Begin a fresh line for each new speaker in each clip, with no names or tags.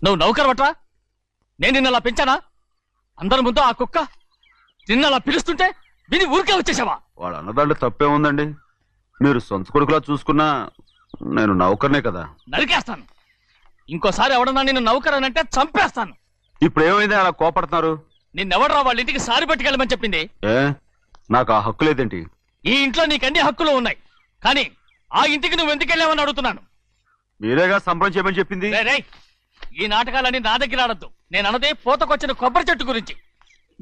నువ్వు నౌకరవట్రా? నేను నిన్నలా పెంచానా? అందరి ముందు ఆ కుక్క నిన్నలా పిలుస్తుంటే విని ఊరికే వచ్చేసావా?
వాడు అన్నదాంట్లో తప్పే ఉందండి. మీరు సొంత కొడుకులా చూసుకున్నా నేను నౌకర్నే కదా.
నరికేస్తాను. ఇంకోసారి ఎవడన్నా నిన్ను నౌకరనంటే చంపేస్తాను.
ఇప్పుడు ఏమైంది అలా కోపడుతున్నారు?
నిన్నెవడరా వాళ్ళ ఇంటికి సారి పట్టుకెళ్ళమని చెప్పింది?
ఏ నాకు ఆ హక్కు లేదేంటి?
ఈ ఇంట్లో నీకన్ని హక్కులు ఉన్నాయి, కానీ ఆ ఇంటికి నువ్వు ఎందుకు వెళ్ళావని అడుగుతున్నాను.
మీరేగా సంబరం చేయమని చెప్పింది.
రేయ్, ఈ నాటకాలన్నీ నా దగ్గర ఆడద్దు. నేను అన్నదే పూతకొచ్చిన కొబ్బరి చెట్టు గురించి.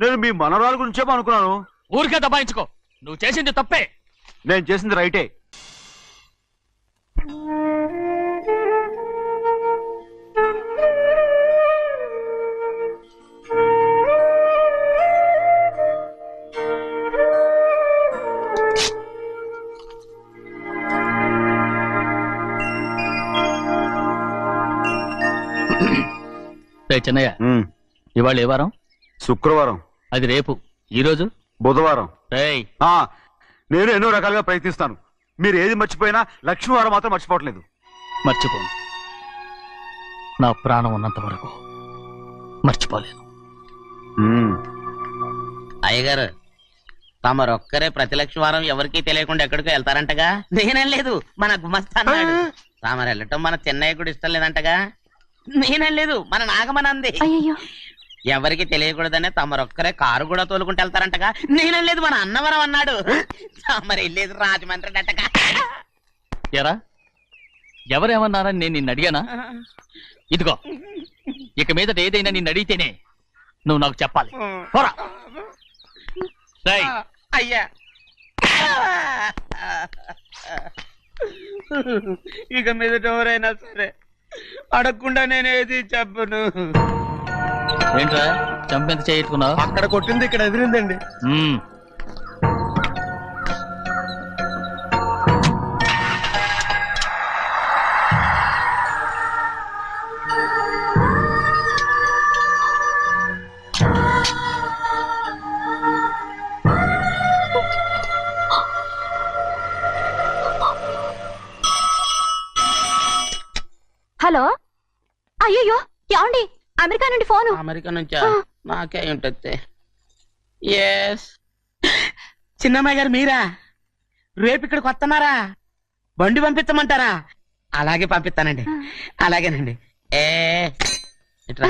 నేను మీ మనవరాల గురించేమో అనుకున్నాను.
ఊరికే దబాయించుకో. నువ్వు చేసింది తప్పే.
నేను చేసింది రైటే.
చిన్నయ్య, ఇవాళ ఏ వారం?
శుక్రవారం.
అది రేపు. ఈ రోజు
బుధవారం.
రేయ్,
నేను ఎన్నో రకాలుగా ప్రయత్నిస్తాను. మీరు ఏది మర్చిపోయినా లక్ష్మీవారం మాత్రం మర్చిపోవట్లేదు.
మర్చిపోను. నా ప్రాణం ఉన్నంత వరకు మర్చిపోలేను.
అయ్యగారు, తమరొక్కరే ప్రతి లక్షవారం ఎవరికీ తెలియకుండా ఎక్కడికో వెళ్తారంటగా? నేనేం లేదు, మన గుమస్తా అన్నాడు. తామరు వెళ్ళటం మన చెన్నయ్య కూడా ఇష్టం లేదంటగా? నేనేం లేదు, మన నాగమనంది. ఎవరికి తెలియకూడదనే తమరొక్కరే కారు కూడా తోలుకుంటూ వెళ్తారంటగా? నేనేం లేదు, మన అన్నవరం అన్నాడు. తమరు వెళ్ళేది రాజమండ్రి అంటగా.
ఎరా, ఎవరేమన్నారని నేను నిన్ను అడిగానా? ఇదిగో, ఇక మీదట ఏదైనా నిన్ను అడిగితేనే నువ్వు నాకు చెప్పాలి. పోరా.
అయ్యా, ఇక మీదట ఎవరైనా సరే అడగకుండా నేనేది చెప్పను.
ఏంట్రా చంపెంత చేయించుకున్నావు?
అక్కడ కొట్టింది ఇక్కడ ఎదిరిందండి.
హలో, అయ్యో ఏమండి? అమెరికా నుండి ఫోను.
అమెరికా నుంచా? నాకే ఉంటుంది. చిన్నమ్మాయి గారు మీరా? రేపు ఇక్కడికి వస్తున్నారా? బండి పంపిస్తామంటారా? అలాగే పంపిస్తానండి. అలాగేనండి. ఇట్రా.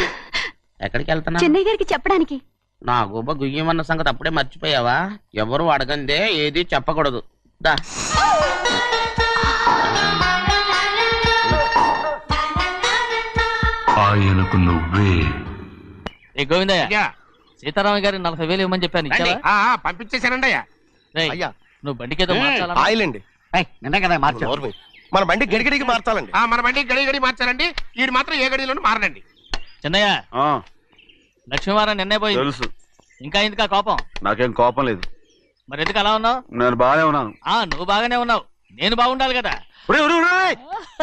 ఎక్కడికి వెళ్తున్నా?
చెన్నై గారికి చెప్పడానికి.
నా గుబ్బ గుయ్యమన్న సంగతి అప్పుడే మర్చిపోయావా? ఎవరు అడగందే ఏది చెప్పకూడదు. దా.
ఆయనకు నువ్వే.
గోవిందయ్య, సీతారామ గారి 40,000 ఇవ్వమని చెప్పాను.
పంపించేశానండి.
అయ్యా, నువ్వు బండికేదో
ఆయిల్ అండి.
నిన్న కదా మార్చారు.
మన బండి గడిగడికి మార్చాలండి. మన బండి గడిగడి మార్చాలండి. వీడు మాత్రం ఏ గడిలోనూ మారనండి.
చిన్నయ్య, లక్ష్మీవారం నిన్నే పోయి
తెలుసు.
ఇంకా ఎందుకా కోపం?
నాకేం కోపం లేదు.
మరి ఎందుకు అలా ఉన్నావు?
నేను బాగానే ఉన్నాను.
నువ్వు బాగానే ఉన్నావు, నేను బాగుండాలి కదా.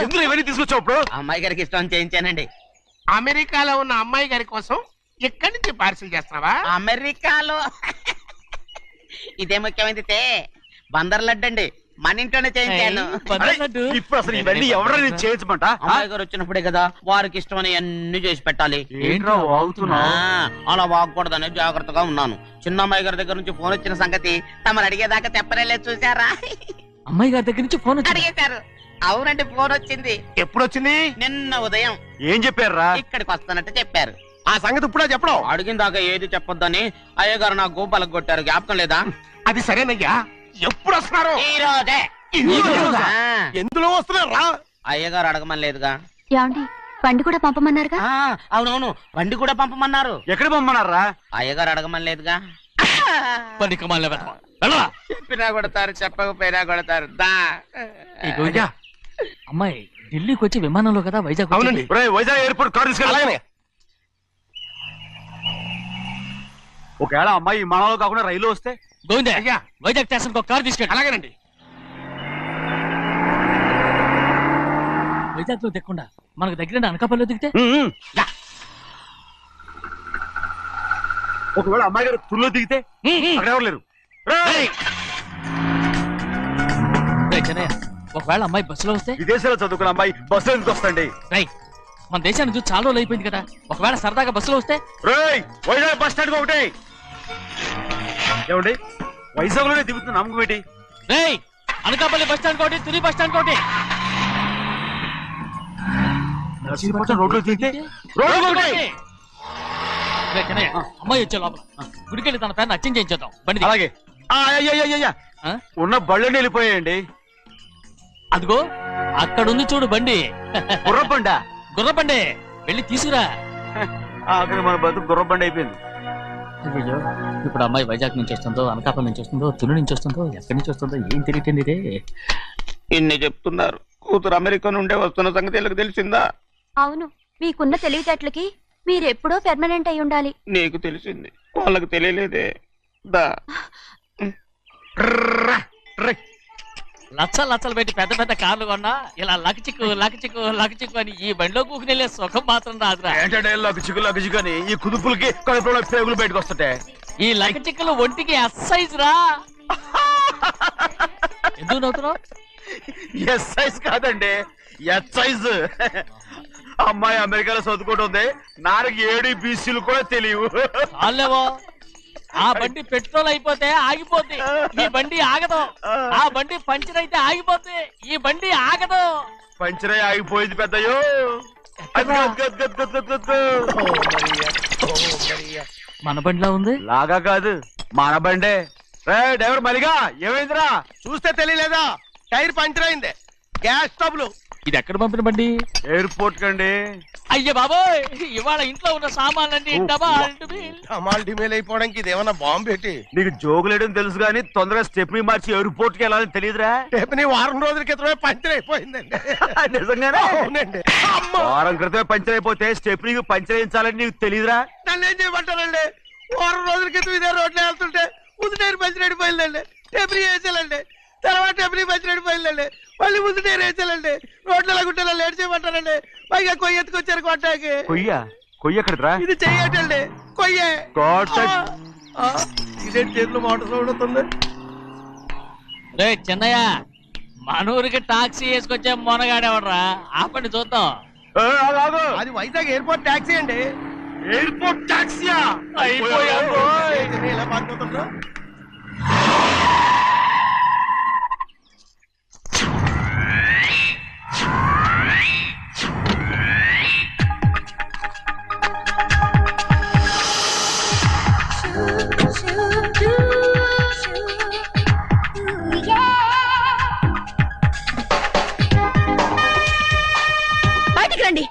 ఎందుకు ఇవన్నీ తీసుకొచ్చావు? ఇప్పుడు
అమ్మాయి గారికి ఇష్టం చేయించానండి.
అమెరికాలో ఉన్న అమ్మాయి గారి కోసం ఎక్కడి నుంచి పార్సిల్ చేస్తున్నావా?
అమెరికాలో ఇదే ముఖ్యమైనది. బందర్ లడ్డు అండి, మన ఇంట్లోనే చేయించాను.
ఇప్పుడు అసలు ఇవన్నీ ఎవరైనా చేయించమంట?
అమ్మాయి గారు వచ్చినప్పుడే కదా వారికి ఇష్టమని అన్ని చేసి పెట్టాలి. అలా వాగకూడదని జాగ్రత్తగా ఉన్నాను. చిన్న అమ్మాయి గారి దగ్గర నుంచి ఫోన్ వచ్చిన సంగతి తమరు అడిగేదాకా చెప్పలేదు. చూసారా?
అమ్మాయి గారి దగ్గర నుంచి ఫోన్
అడిగేశారు. అవునండి, ఫోన్ వచ్చింది.
ఎప్పుడు వచ్చింది?
నిన్న ఉదయం.
ఏం చెప్పారా?
ఇక్కడికి వస్తానంటే చెప్పారు.
ఆ సంగతి ఇప్పుడే చెప్పడం.
అడిగిన దాకా ఏది చెప్పొద్దని అయ్యగారు నా గోపాలకు కొట్టారు. జ్ఞాపకం లేదా?
అది సరేనయ్యా, ఎప్పుడు వస్తున్నారు?
ఈ రోజే.
ఎందులో వస్తున్నారా?
అయ్యగారు అడగమని లేదుగా.
ఏమండి, బండి కూడా పంపమన్నారుగా?
అవునవును, బండి కూడా పంపమన్నారు.
ఎక్కడ పంపమన్నారా?
అయ్యగారు అడగమని లేదుగా. చెప్పినా కొడతారు, చెప్పకపోయినా కొడతారు.
అమ్మాయి ఢిల్లీకి వచ్చి విమానంలో కదా వైజాగ్.
అవునండి.
వైజాగ్ ఎయిర్పోర్ట్ కార్ తీసుకెళ్ళి. ఒకవేళ అమ్మాయి విమానంలో కాకుండా రైలు వస్తే?
గోవిందయ్య, అయ్యా, వైజాగ్ స్టేషన్ ఒక కార్ తీసుకెళ్ళి.
అలాగేనండి.
వైజాగ్ లో దిక్కుండా మనకు దగ్గర అనకాపల్లిలో దిగితే?
ఒకవేళ అమ్మాయి గారు తుల్లో దిగితే? అక్కడ ఎవరు లేరు.
ఒకవేళ అమ్మాయి బస్సులో వస్తే?
విదేశాల్లో చదువుకున్న అమ్మాయి బస్సులో ఎందుకు వస్తండి?
మన దేశాన్ని చూసి చాలా రోజులు అయిపోయింది కదా, ఒకవేళ సరదాగా బస్సులో వస్తే.
రేయ్ వైజాగ్ బస్ స్టాండ్ ఒకటి ఏమండి, వైజాగ్ లోనే దిగుతున్న నమ్మకం ఏంటి?
రేయ్ అనకాపల్లి బస్ స్టాండ్ కోటి, తుని బస్ స్టాండ్ కోటి.
నర్సీపట్నం రోడ్లో దిగితే రోడ్డు ఒకటి.
రేయ్ చిన్నయ్య, అమ్మాయి వచ్చే లోపల గుడికెళ్ళి తన పేరుని అచ్చం చేయించేద్దాం బండి దిగు.
అలాగే అయ్యయ్యయ్యయ్య,
ఆ?
ఉన్న బళ్ళని వెళ్ళిపోయాయండి.
అదిగో అక్కడుంది చూడు బండి.
గుర్రబండా?
గుర్రబండి, వెళ్ళి తీసుకురా.
ఆఖరి మన బతుకు గుర్రబండి అయిపోయింది.
అయ్యో, ఇప్పుడు అమ్మాయి వైజాగ్ నుంచి వస్తుందో, అనకాపల్లి నుంచి వస్తుందో, తుని నుంచి వస్తుందో, ఎక్కడి నుంచి వస్తుందో ఏం తెలియటండి రే.
ఇన్ని చెప్తున్నారు, కూతురు అమెరికా నుండే వస్తున్న సంగతి వీళ్ళకి తెలిసిందా?
అవును, మీకున్న తెలివితేటలకి మీరెప్పుడో పెర్మనెంట్ అయి ఉండాలి.
నీకు తెలిసింది, వాళ్ళకి తెలియలేదే. దా
లచ్చలు లచ్చలు పెట్టి పెద్ద పెద్ద కార్లు కొన్నా ఇలా లకచిక్కు లకచిక్కు లకచిక్కు అని ఈ బండిలో కూకుని వెళ్ళే సుఖం మాత్రం రాదురా.
ఏంటంటే లగచిక్కు అని ఈ కుదుపులకి కడుపులో పేగులు బయటకు వస్తుంటాయి.
ఈ లకచిక్కులు ఒంటికి ఎక్సైజ్ రా. ఎందుకు నవ్వుతున్నావు?
ఎస్ సైజ్ కాదండి, ఎస్ సైజ్. అమ్మాయి అమెరికాలో చదువుకుంటుంది, నాకు 7 బీసీలు కూడా తెలియవు.
చాలేవో, ఆ బండి పెట్రోల్ అయిపోతే ఆగిపోద్ది, ఈ బండి ఆగదు. ఆ బండి పంచర్ అయితే ఆగిపోద్ది, ఈ బండి ఆగదు.
పంచరే ఆగిపోయింది పెద్దయ్యో.
మన బండిలా ఉంది.
లాగా కాదు, మన బండే. రే డ్రైవర్ మలిగా, ఏమైందిరా?
చూస్తే తెలియలేదా? టైర్ పంచర్ అయింది. Gas trouble.
ఇది ఎక్కడ పంపిన బండి?
ఎయిర్పోర్ట్ కండి.
అయ్య బాబోయ్, ఇవాళ ఇంట్లో ఉన్న సామాన్లన్నీ డబాల్
అమాల్ డిమేల్ అయిపోవడానికి ఇది ఏమన్నా బాంబు పెట్టి.
నీకు జోగులేయడం తెలుసు కానీ తొందరగా స్టెప్ని మార్చి ఎయిర్పోర్ట్ కి వెళ్ళాలని తెలియదురా?
రేపు వారం రోజుల క్రితమే పంచర్ అయిపోయిందండి.
నిజంగానే?
అవునండి.
వారం క్రితమే పంచర్ అయిపోతే స్టెప్నీకి పంచర్ వేయించాలని నీకు తెలియదురా?
నన్ను ఏం చేయమంటారండి? వారం రోజుల క్రితం ఇదే రోడ్లో వెళ్తుంటే ముందు టైర్ పంచర్ అయిపోయిందండి. టెబ్రీ వేసాలండి, తర్వాత టెబ్రీ పంచర్ అయిపోయిందండి, మళ్ళీ ముందు టైర్ వేసాలండి. రోడ్లు ఎలా గుట్టేలా లేట్ చేయమంటారండి? పైగా కొయ్య ఎత్తుకొచ్చారు కొట్టాకి.
కొయ్య ఎక్కడరా?
ఇది చెయ్యటండి, కొయ్యే. ఇదే చేతులు మోటార్ సౌండ్ అవుతుంది.
రే చిన్నయ్య, మనూరికి టాక్సీ వేసుకొచ్చే మొనగాడేవడరా, ఆపండి చూద్దాం.
అది వైజాగ్ ఎయిర్పోర్ట్ టాక్సీ అండి.
ఎయిర్పోర్ట్ టాక్సీయా?
ఏంటండి ఇలా పారిపోతుండ్రు?
బయటికి రండి.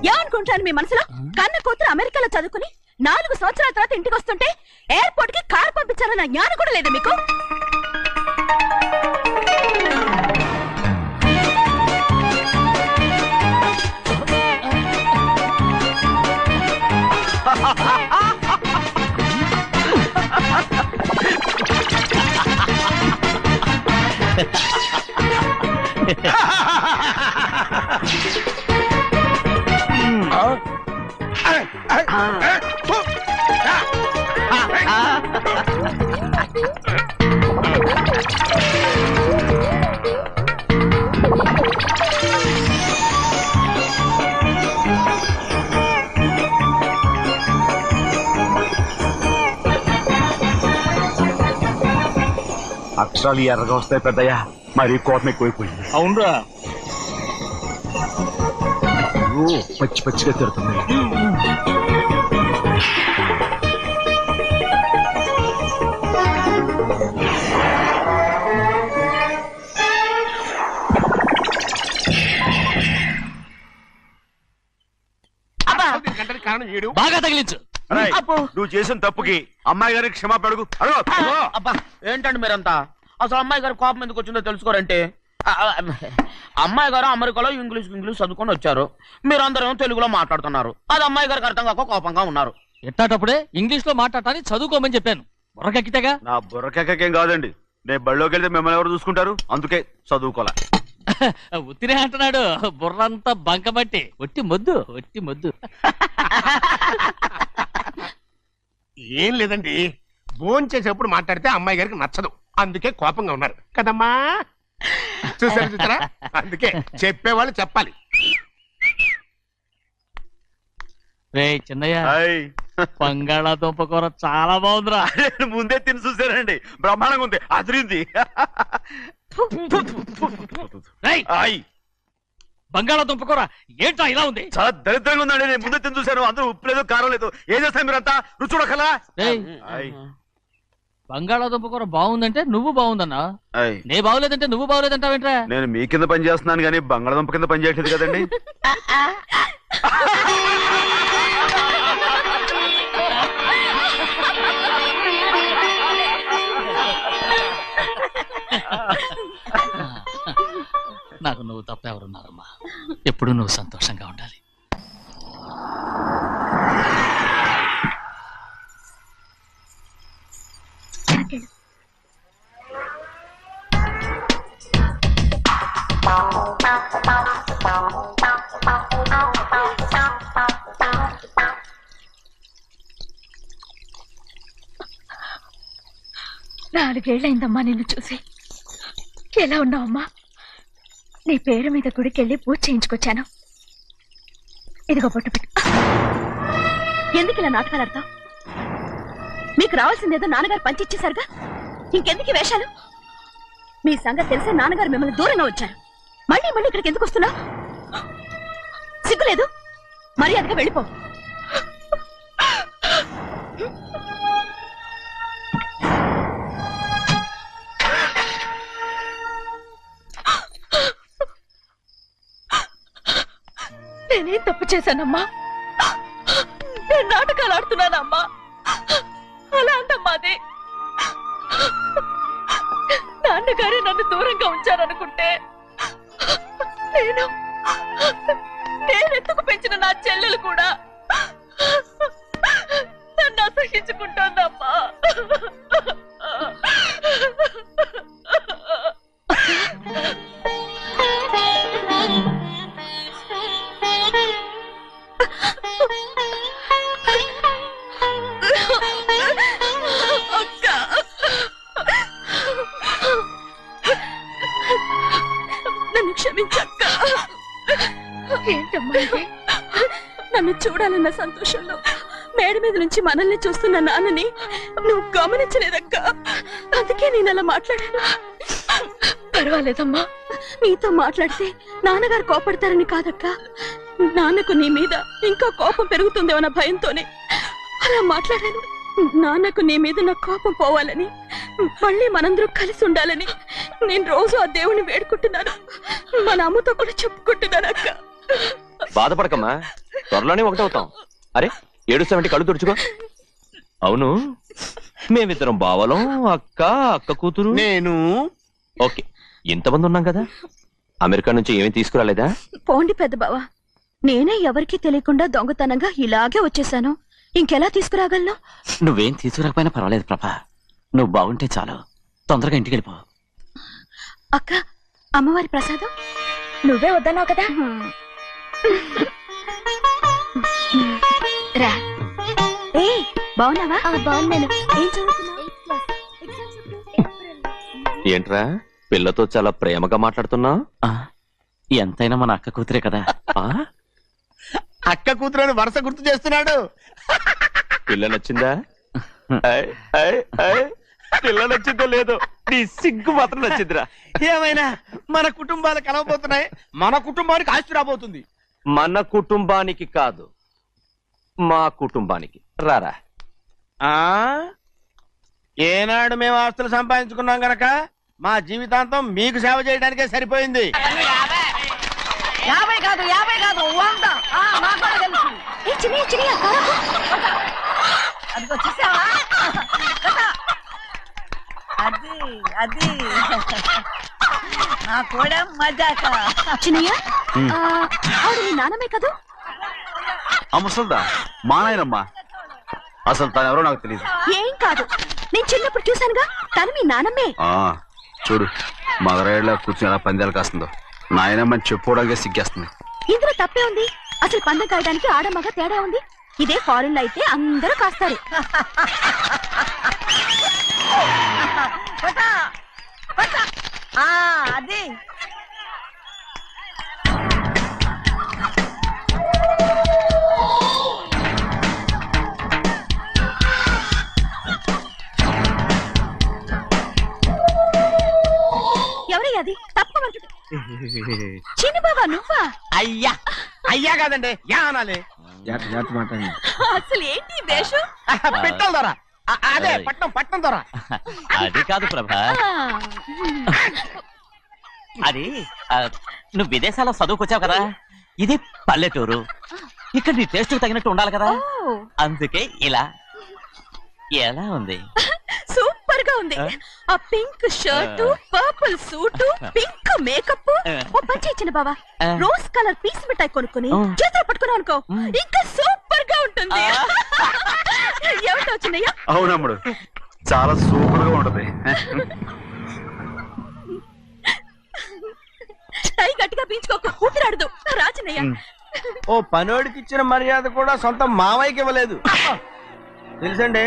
ఏమనుకుంటాను మీ మనసులో? కన్న కూతురు అమెరికాలో చదువుకుని 4 సంవత్సరాల తర్వాత ఇంటికి వస్తుంటే ఎయిర్పోర్ట్ కి కారు పంపించాలన్న జ్ఞానం కూడా లేదా మీకు?
అక్షరాలు ఎర్రగా వస్తాయి పెద్దయ్యా, మరి కోపం ఎక్కువైపోయింది.
అవునరా,
పచ్చి పచ్చిగా తిడుతుంది.
కారణం ఏడు.
బాగా తగిలించు.
రేయ్, నువ్వు చేసిన తప్పుకి అమ్మాయి గారికి క్షమాపణ అడుగు.
అబ్బా ఏంటండి మీరంతా? అసలు అమ్మాయి గారు కోపం ఎందుకు వచ్చిందో తెలుసుకోరంటే, అమ్మాయి గారు అమెరికాలో ఇంగ్లీష్ చదువుకొని వచ్చారు, మీరందరూ తెలుగులో మాట్లాడుతున్నారు. అది అమ్మాయి గారికి అర్థం కాక కోపంగా ఉన్నారు.
ఎట్టాటప్పుడే ఇంగ్లీష్ లో మాట్లాడటానికి చదువుకోమని చెప్పాను. బుర్రకెక్కితేగా.
నా బుర్రకేకేం కాదండి, నేను బళ్ళోకి వెళ్తే మిమ్మల్ని ఎవరు చూసుకుంటారు, అందుకే చదువుకోలే.
ఉత్తినే అంటున్నాడు, బుర్రంతా బంకమట్టి. ఒట్టి మొద్దు.
ఏం లేదండి, భోజనం చేసేప్పుడు మాట్లాడితే అమ్మాయి గారికి నచ్చదు, అందుకే కోపంగా ఉన్నారు కదమ్మా. చూసారా, అందుకే చెప్పేవాళ్ళు చెప్పాలి.
రే చిన్నయ్య,
హాయ్.
బంగాళాదుంప కూర చాలా బాగుందిరా.
నేను ముందే తిని చూసానండి, బ్రహ్మాండంగా ఉంది, అదిరింది.
రేయ్,
హాయ్.
బంగాళాదుంప కూర ఏంటా ఇలా ఉంది?
చాలా దరిద్రంగా ఉందండి, నేను ముందే తిని చూశాను, అందరూ ఉప్పు లేదు కారం లేదు. ఏం చేస్తాను మీరంతా, రుచి చూడకలా.
రేయ్,
హాయ్.
బంగాళాదుంప కూర బాగుందంటే నువ్వు బాగుందన్నా,
హాయ్.
నే బాగులేదంటే నువ్వు బాగులేదంటావేంట్రా?
నేను మీ కింద పని చేస్తున్నాను కానీ బంగాళదుంప కింద పని చేయట్లేదు కదండి.
నాకు నువ్వు తప్ప ఎవరున్నారమ్మా, ఎప్పుడు నువ్వు సంతోషంగా ఉండాలి.
నాలుగేళ్లైందమ్మా నిన్ను చూసి. ఎలా ఉన్నావమ్మా? నీ పేరు మీద గుడికెళ్ళి పూజ చేయించుకొచ్చాను. ఇదిగో బొట్టు పెట్టు. ఎందుకు ఇలా నాటకాలు ఆడతావు? మీకు రావాల్సిందేదో నాన్నగారు పంచిచ్చేశారుగా, ఇంకెందుకు ఈ వేషాలు? మీ సంగతి తెలిసే నాన్నగారు మిమ్మల్ని దూరంగా వచ్చారు. మళ్ళీ మళ్ళీ ఇక్కడికి ఎందుకు వస్తున్నావు? సిగ్గులేదు? మర్యాదగా వెళ్ళిపో. నేనేం తప్పు చేశానమ్మా? నేను నాటకాలు ఆడుతున్నానమ్మా, అలా అందమ్మాది. నాన్నగారే నన్ను దూరంగా ఉంచారనుకుంటే నేనెత్తుకు పెంచిన నా చెల్లెలు కూడా నన్ను అసహించుకుంటోందమ్మా. నన్ను క్షమించక్క. ఏంటమ్మా ఇది? నన్ను చూడాలన్న సంతోషంలో మేడ మీద నుంచి మనల్ని చూస్తున్న నాన్నని నువ్వు గమనించలేదక్క, అందుకే నేను అలా మాట్లాడాను. పర్వాలేదమ్మా, నీతో మాట్లాడితే నాన్నగారు కోపడతారని కాదక్క, నాన్నకు నీ మీద ఇంకా కోపం పెరుగుతుందేమన్న భయంతోనే అలా మాట్లాడాను. నాన్నకు నీ మీద నా కోపం పోవాలని, మళ్ళీ మనందరూ కలిసి ఉండాలని నేను రోజు ఆ దేవుణ్ణి వేడుకుంటున్నాను. మన అమ్మతో కూడా చెప్పుకుంటున్నాను అక్క.
బాధపడకమ్మా, త్వరలోనే ఒకటవుతాం. అరే ఏడుస్తామంటే కళ్ళు తుడుచుకో. అవును, మేమిద్దరం బావలం, అక్క కూతురు,
నేను
ఓకే. ఇంతమంది ఉన్నాం కదా, అమెరికా నుంచి ఏమీ తీసుకురాలేదా?
పోండి పెద్ద బావ, నేనే ఎవరికీ తెలియకుండా దొంగతనంగా ఇలాగే వచ్చేసాను. ఇంకెలా తీసుకురాగలను?
నువ్వేం తీసుకురాకపోయినా పర్వాలేదు ప్రభా, నువ్వు బాగుంటే చాలు. తొందరగా ఇంటికి వెళ్ళిపో.
అక్క, అమ్మవారి ప్రసాదం నువ్వే వద్దన్నావు కదా. రా. ఏ బాగున్నావా? బాగున్నాను. ఏం చదువుతున్నావు?
ఏంట్రా పిల్లతో చాలా ప్రేమగా మాట్లాడుతున్నావు?
ఎంతైనా మన అక్క కూతురే కదా.
అక్క కూతురని వరుస గుర్తు చేస్తున్నాడు.
పిల్ల నచ్చిందా? పిల్ల నచ్చిందో లేదో, నీ సిగ్గు మాత్రం నచ్చిందిరా.
ఏమైనా మన కుటుంబాలు కలవబోతున్నాయి, మన కుటుంబానికి ఆస్తి రాబోతుంది.
మన కుటుంబానికి కాదు, మా కుటుంబానికి. రారా.
ఏనాడు మేము ఆస్తులు సంపాదించుకున్నాం గనక మా జీవితాంతం మీకు సేవ చేయడానికే సరిపోయింది.
50 కాదు 100. నాకు కూడా తెలుసు. అదిగో చూసావా? అది నా కూడా మజాక. చిన్నయ్య, ఆవిడ నీ నాన్నమే కదా?
ముసల్దా మా నాయనమ్మా, అసలు తను ఎవరో నాకు తెలియదు.
ఏం కాదు, నేను చిన్నప్పుడు చూశానుగా, తను మీ నాన్నమ్మే.
చూడు మగరాయిలా కూర్చుని ఎలా పందాలు కాస్తుందో, నాయనమ్మని చెప్పుకోవడానికి సిగ్గేస్తుంది.
ఇందులో తప్పే ఉంది? అసలు పందెం కాయడానికి ఆడమగ తేడా ఉంది. ఇదే ఫారెన్ లో అయితే అందరూ కాస్తారు.
అది
ఎవరయ్యా అది? తప్పమంటుంది. చిన్ని బాబా నువ్వా?
అయ్యా అయ్యా కాదండి యా అనాలి.
అసలు ఏంటి ఈ వేషం?
పెట్టాలి దొర. అదే పట్నం పట్నం దొర.
అది కాదు ప్రభా, అది నువ్వు విదేశాల్లో చదువుకొచ్చావు కదా, ఇది పల్లెటూరు, ఇక్కడ నీ టేస్ట్ తగినట్టు ఉండాలి కదా,
ఓ,
అందుకే ఇలా. ఎలా ఉంది?
సూపర్ గా ఉంది. ఆ pink shirt, purple suit, pink makeup. ఓ పని చిన్న బాబా, రోజ్ కలర్ పీస్ మిఠాయి కొనుక్కొని చేతిలో పట్టుకున్నావు అనుకో, ఇంకా సూపర్ గా ఉంటుంది. ఎవరితో వచ్చిందయ్యా?
అవునమ్ముడు, చాలా సూపర్ గా ఉంటది.
టై గట్టిగా పీంచుకోక ఊపిరాడదు. రాజనయ్య,
ఓ పనోడికి ఇచ్చిన మర్యాద కూడా సొంత మావయ్యకి ఇవ్వలేదు తెలుసండి.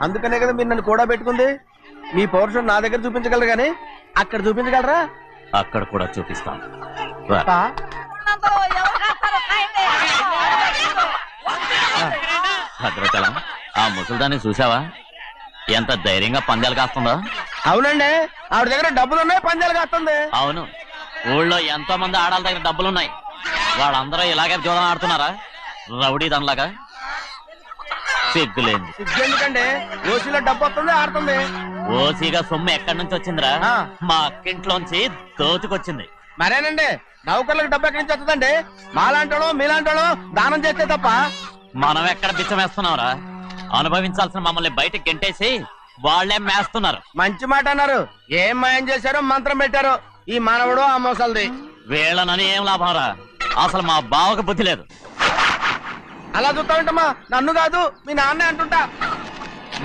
అందుకనే కదా మీరు నన్ను కూడా పెట్టుకుంది. మీ పౌరుషం నా దగ్గర చూపించగలరు గానీ అక్కడ చూపించగలరా?
అక్కడ కూడా చూపిస్తాను. రా.
పా.
భద్రాచలం, ఆ ముసలిదాన్ని చూసావా? ఎంత ధైర్యంగా పందాలు కాస్తుందో.
అవునండి, ఆవిడ దగ్గర డబ్బులు ఉన్నాయి, పందాలు కాస్తుంది.
అవును, ఊళ్ళో ఎంతో మంది ఆడాళ్ళ దగ్గర డబ్బులున్నాయి, వాళ్ళందరూ ఇలాగే జోదం ఆడుతున్నారా రౌడీ దానిలాగా? సిగ్గులేదు.
ఎందుకండి ఓసీలో డబ్బు వస్తుంది, ఆడుతుంది.
ఓసీగా సొమ్ము ఎక్కడి నుంచి వచ్చిందిరా?
ఆ.
మా అక్కింట్లోంచి దోచుకొచ్చింది.
మరేనండి, నౌకర్లకు డబ్బు ఎక్కడి నుంచి వస్తుందండి? మాలాంటోళ్ళు మీలాంటోళ్ళు దానం చేస్తే తప్ప.
మనం ఎక్కడ బిచ్చం వేస్తున్నావురా? అనుభవించాల్సిన మమ్మల్ని బయటకు గెంటేసి వాళ్లే మేస్తున్నారు.
మంచి మాట అన్నారు. ఏం మాయం చేశారో మంత్రం పెట్టారో ఈ మానవుడు ఆ మోసల్ది.
వీళ్ళనని ఏం లాభం రా? అసలు మా బావకు బుద్ధి లేదు.
అలా చూస్తా ఉంటామా? నన్ను కాదు మీ నాన్నే అంటుంటా.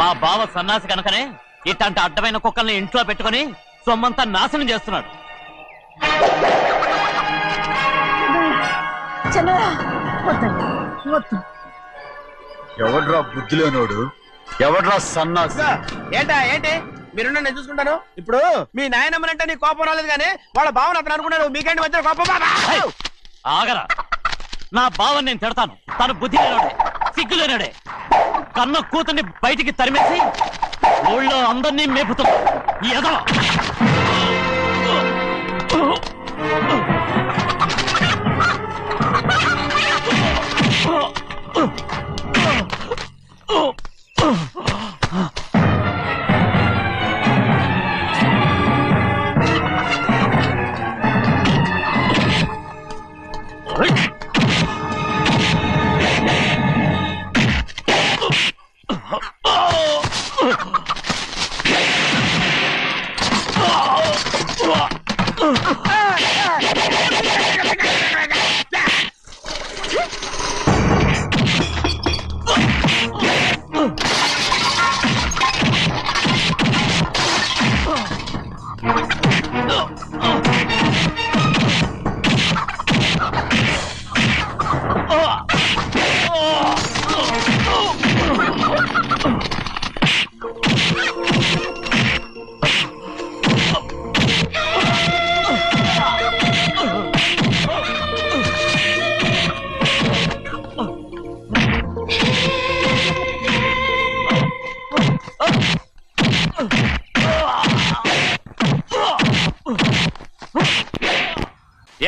మా బావ సన్నాసి కనుకనే ఇట్లాంటి అడ్డమైన కుక్కల్ని ఇంట్లో పెట్టుకుని సొమ్మంతా నాశనం చేస్తున్నాడు.
ఎవడ్రా బుద్ధి లేనోడు? ఎవడ్రా సన్నాసి?
ఏంటా ఏంటి? మీరు నేను చూసుకుంటాను. ఇప్పుడు మీ నాయనమ్మనంటే నీ కోపం రాలేదు కానీ వాళ్ళ భావన అతను అనుకున్నాడు. మీకేంటి మధ్య కోపం?
ఆగరా, నా బావని నేను తిడతాను. తను బుద్ధి లేనాడే, సిగ్గు లేనాడే, కన్న కూతుర్ని బయటికి తరిమేసి ఊళ్ళో అందరినీ మేపుతున్నా. ఎదో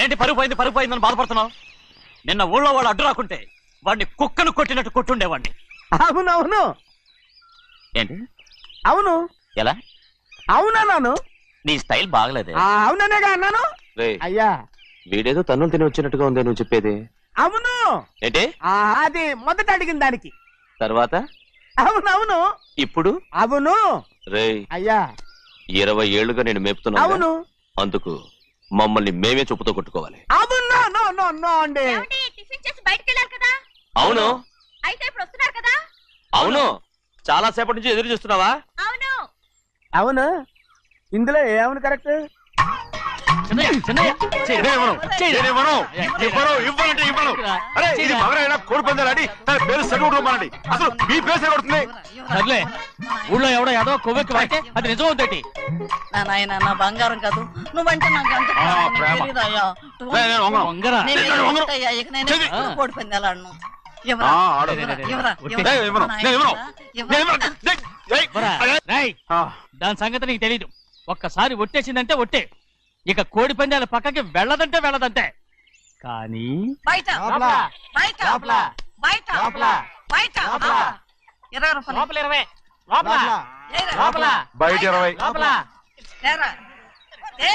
ఏంటి పరుగు పోయిందని బాధపడుతున్నావు? నిన్న ఊళ్ళో వాళ్ళు అడ్డు రాకుంటే వాడిని కుక్కను కొట్టినట్టు కొట్టుండేవాడిని.
అవునవును.
ఏంటి?
అవును.
ఎలా?
అవునన్నాను.
నీ స్టైల్ బాగలేదే.
అవుననేగా అన్నాను. అయ్యా,
వీడేదో తన్నులు తిని వచ్చినట్టుగా ఉందే నువ్వు చెప్పేది.
అవును.
ఏంటి?
అది మొదట అడిగిన దానికి.
తర్వాత?
అవునవును.
ఇప్పుడు?
అవును.
రేయ్,
అయ్యా
20 ఏళ్లుగా నేను మేపుతున్నా.
అవును.
అందుకు మమ్మల్ని మేమే చెప్పుతో కొట్టుకోవాలి.
అవును. నో నో నో అండి.
టిఫిన్ చేసి బయటికి వెళ్ళారు కదా?
అవును.
అయితే ఇప్పుడు వస్తున్నారు కదా?
అవును. చాలా సేపటి నుంచి ఎదురు చూస్తున్నావా?
అవును.
అవును. ఇందులో ఏమని కరెక్ట్?
చిన్నయ్య, చెయ్యి.
ఇవ్వనంటే ఇవ్వను. అరే ఇది మగరైనా కోడి పందాలని తన పేరు సరిగొట్టుకోమనండి. అసలు మీ పేరు సరిగొడుతుంది.
సర్లే ఊళ్ళో ఎవడో ఏదో కొవ్వెక్కి వాడితే అది నిజం అవుతాయి.
నా నాయన నా బంగారం కాదు నువ్వంటే నాకు అంత
ఆ, ప్రేమ.
తెలీదయ్యా.
నేను వంగను.
వంగరా
నేను
నేను వంగను.
ఏంటయ్యా, ఇక నేను
చెయ్యి.
ఎప్పుడు కోడి పందాలాడను. ఎవరా?
ఆ, ఆడు.
ఎవరా?
నేను ఇవ్వను. నేను ఇవ్వను. నేను ఇవ్వను. ఏయ్,
పోరా.
ఏయ్.
రేయ్,
ఆ,
దాని సంగతి నీకు తెలీదు. ఒక్కసారి ఒట్టేసిందంటే ఒట్టే. ఇక కోడి పందాల పక్కకి వెళ్ళదంటే వెళ్ళదంటే. కానీ
బయట బయట బయట బయట 20 రూపాయలు. ఏరా.
బయట 20.
ఏరా. ఏ.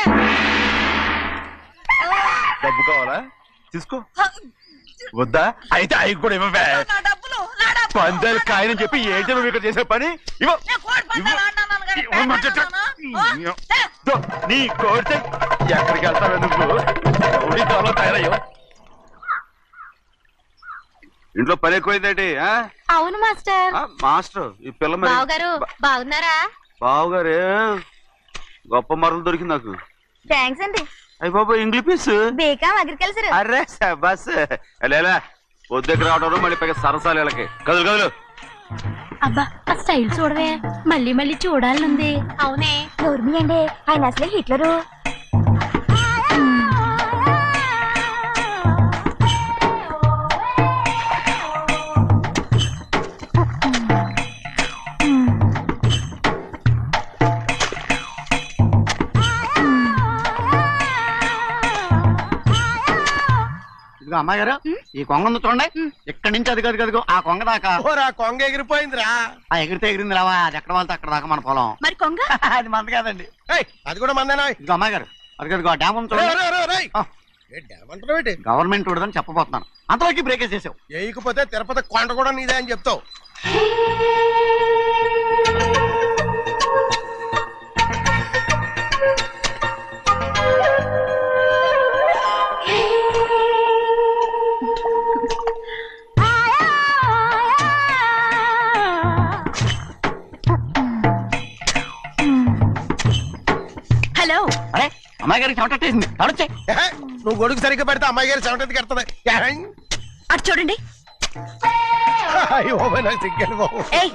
డబ్బు కావాలా తీసుకో. వద్దా అయితే అవి కూడా ఇవ్వవే.
నా డబ్బులు
పందాలు కాయని చెప్పి ఏంటి నువ్వు ఇక్కడ చేసే పని ఇవ్వ.
నేను కోడి పందాలు ఆడినాను కానీ
ఇవ్వమంటే
ఆడినానా?
దో, నీ కోరితే ఎక్కడికి వెళ్తావే నువ్వు? ఉడి త్వరలో తయారయ్యో. ఇంట్లో పని ఎక్కువైందేంటి?
అవును మాస్టర్.
మాస్టర్ ఈ పిల్ల మరి
బావగారు బాగున్నారా?
బావుగారే గొప్ప మరలు దొరికింది నాకు.
థ్యాంక్స్ అండి.
అయ్యి బాబా ఇంగ్లీష్ పీస్.
B Com agriculture.
అరే బస్ లేలా పొద్దుకు రావడం మళ్ళీ పైగా సరసాలు వీళ్ళకి. కదులు కదులు.
అబ్బా ఆ స్టైల్ చూడవే, మళ్ళీ మళ్ళీ చూడాలనుంది. అవునే నోర్మి అండి, ఆయన అసలే హిట్లరు.
ఇదిగో అమ్మాయి ఈ కొంగ ఉంది చూడండి. ఇక్కడి నుంచి అది కదిగో ఆ కొంగ దాకా.
ఓరా కొంగ ఎగిరిపోయిందిరా.
ఆ ఎగిరితే ఎగిరింది రావా, అది ఎక్కడ వాళ్ళతో అక్కడ దాకా మన పొలం.
మరి కొంగ
అది మంద కాదండి.
ఏయ్, అది కూడా మందేనా?
ఇదిగో అమ్మాయి గారు అది కదిగో డ్యామ్ ఉంది చూడండి. ఆ.
ఏమంటారు?
గవర్నమెంట్ ఉండదని చెప్పబోతున్నాను, అంతలోకి బ్రేక్ చేసావు.
వేయకపోతే తిరుపతి కొండ కూడా నీదే అని చెప్తావు.
హలో.
అరే అమ్మాయి గారికి చెమటేసింది, తడొచ్చే.
ఏహే, నువ్వు గొడుగు సరిగ్గా పెడితే అమ్మాయి గారి చెమటది కడుతుంది.
అటు చూడండి.
నాకు సిగ్గాను బాబు.
ఏయ్,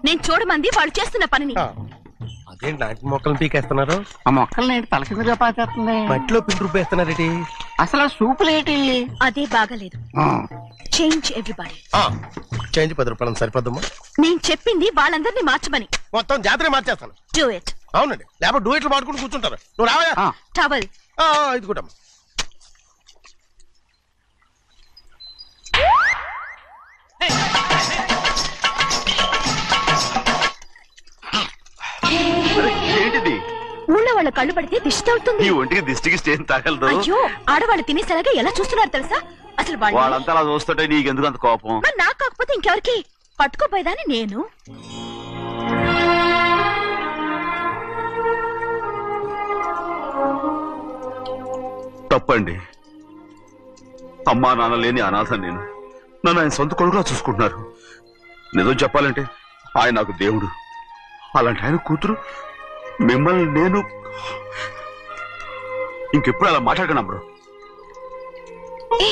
నేను చూడమంది వాళ్ళు చేస్తున్న పనిని.
అదేంటి నాటి మొక్కలు పీకేస్తున్నారు?
ఆ మొక్కల్ని తల కిందగా పాచేస్తుంది.
మట్టిలో పిండి రూపేస్తున్నారేటి?
అసలు సూపులేటి.
అదే బాగాలేదు. Change everybody.
చేంజ్ 10 రూపాయలు సరిపోద్దమ్మా.
నేను చెప్పింది వాళ్ళందరినీ మార్చమని.
మొత్తం జాతర మార్చేస్తాను.
Do it.
అవునండి, లేకపోతే డూయిట్లు పాడుకుంటూ కూర్చుంటారు. నువ్వు రావా?
టవల్.
ఇది కూడా
ఏంటిది?
ఊళ్ళో వాళ్ళ కళ్ళు పడితే దిష్టి అవుతుంది.
ఈ ఒంటికి దిష్టికి స్టేన్ తగలదు.
అయ్యో, ఆడవాళ్ళు తినేసరిగా ఎలా చూస్తున్నారు తెలుసా? అసలు వాళ్ళు
వాళ్ళంతా అలా చూస్తుంటే నీకెందుకు అంత కోపం?
మరి నాకు కాకపోతే ఇంకెవరికి? పట్టుకోపోయేదాన్ని నేను.
తప్పండి. అమ్మా నాన్న లేని అనాథ నేను. నన్ను ఆయన సొంత కొడుకులా చూసుకుంటున్నారు. నిజం చెప్పాలంటే ఆయన నాకు దేవుడు. అలాంటి ఆయన కూతురు మిమ్మల్ని నేను ఇంకెప్పుడు అలా మాట్లాడగలను బ్రో.
ఏ,